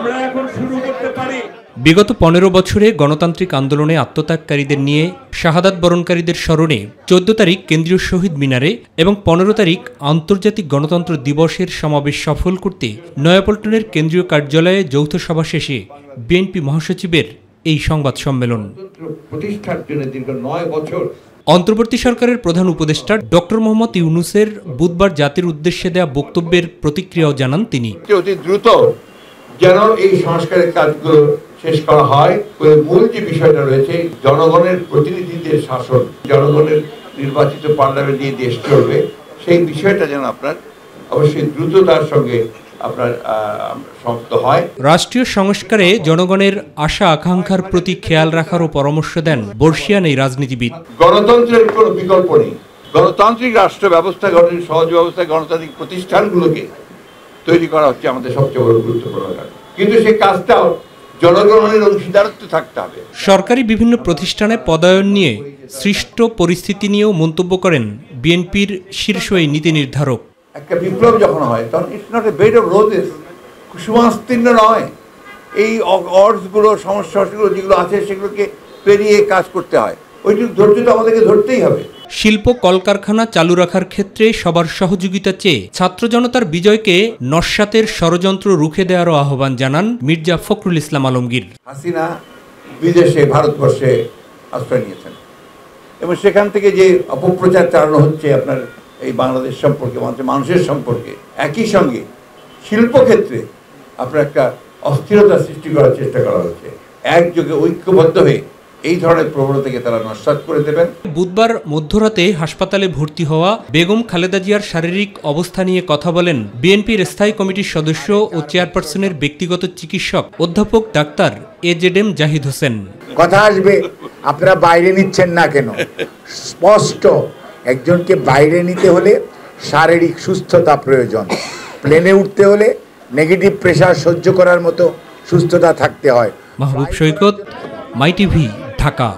আমরা এখন শুরু করতে পারি। বিগত 15 বছরে গণতান্ত্রিক আন্দোলনে আত্মত্যাগকারীদের নিয়ে শাহাদাত বরণকারীদের স্মরণে 14 তারিখ কেন্দ্রীয় শহীদ মিনারে এবং 15 তারিখ আন্তর্জাতিক গণতন্ত্র দিবসের সমাবেশ সফল করতে নয়াপল্টনের কেন্দ্রীয় কার্যালয়ে যৌথ সভা শেষে বিএনপি মহাসচিবের এই সংবাদ সম্মেলন। প্রতিষ্ঠার জন্য দীর্ঘ 9 বছর অন্তর্বর্তী সরকারের প্রধান উপদেষ্টা ডক্টর মোহাম্মদ ইউনূসের বুধবার জাতির উদ্দেশ্যে দেয়া বক্তব্যের প্রতিক্রিয়াও জানান তিনি। অতি দ্রুত যেন এই সংস্কারের কাজগুলো শেষ করা হয়। মূল যে বিষয়টা রয়েছে জনগণের প্রতিনিধিদের শাসন, জনগণের নির্বাচিত পার্লামেন্ট দিয়ে দেশ চলবে, সেই বিষয়টা যেন আপনার অবশ্যই দ্রুততার সঙ্গে আপনার সমাপ্ত হয়। রাষ্ট্রীয় সংস্কারে জনগণের আশা আকাঙ্ক্ষার প্রতি খেয়াল রাখারও পরামর্শ দেন বর্ষিয়ান এই রাজনীতিবিদ। গণতন্ত্রের কোনো বিকল্প নেই। গণতান্ত্রিক রাষ্ট্র ব্যবস্থা, গণতান্ত্রিক সহজ ব্যবস্থা, গণতান্ত্রিক প্রতিষ্ঠানগুলোকে তৈরি করা হচ্ছে আমাদের সবচেয়ে বড় গুরুত্বপূর্ণ কাজ। কিন্তু সেই কাজটাও জনগণের অংশীদারিত্ব থাকতে হবে। সরকারি বিভিন্ন প্রতিষ্ঠানে পদায়ন নিয়ে সৃষ্ট পরিস্থিতি নিয়েও মন্তব্য করেন বিএনপির শীর্ষ এই নীতি নির্ধারক। একটা বিপ্লব যখন হয় তখন it's not a bed of roses, কুসুমাস্তীর্ণ নয়। এই অর্ডসগুলো, সমস্যাগুলো যেগুলো আছে সেগুলোকে পেরিয়ে কাজ করতে হয়। ওইটুকু ধৈর্য তো আমাদেরকে ধরতেই হবে। শিল্প কলকারখানা চালু রাখার ক্ষেত্রে সবার সহযোগিতা চেয়ে ছাত্র জনতার বিজয়কে নস্যাতের ষড়যন্ত্র রুখে দেওয়ারও আহ্বান জানান মির্জা ফখরুল ইসলাম আলমগীর। হাসিনা বিদেশে, ভারতবর্ষে আশ্রয় নিয়েছেন এবং সেখান থেকে যে অপপ্রচার চালানো হচ্ছে আপনার এই বাংলাদেশ সম্পর্কে, মানুষের সম্পর্কে, একই সঙ্গে শিল্পক্ষেত্রে আপনার একটা অস্থিরতা সৃষ্টি করার চেষ্টা করা হচ্ছে। একযোগে ঐক্যবদ্ধ হয়ে এই ধরনের প্রবণতাকে তারা নস্যাৎ করে দেবেন। বুধবার মধ্যরাতে হাসপাতালে ভর্তি হওয়া বেগম খালেদা জিয়ার শারীরিক অবস্থা নিয়ে কথা বলেন বিএনপির স্থায়ী কমিটির সদস্য ও চেয়ারপারসনের ব্যক্তিগত চিকিৎসক অধ্যাপক ডাক্তার এজেডএম জাহিদ হোসেন। কথা আসবে, আপনারা বাইরে নিচ্ছেন না কেন? স্পষ্ট, একজনকে বাইরে নিতে হলে শারীরিক সুস্থতা প্রয়োজন। প্লেনে উঠতে হলে নেগেটিভ প্রেসার সহ্য করার মতো সুস্থতা থাকতে হয়। মাহবুব সৈকত, মাই টিভি, ঢাকা।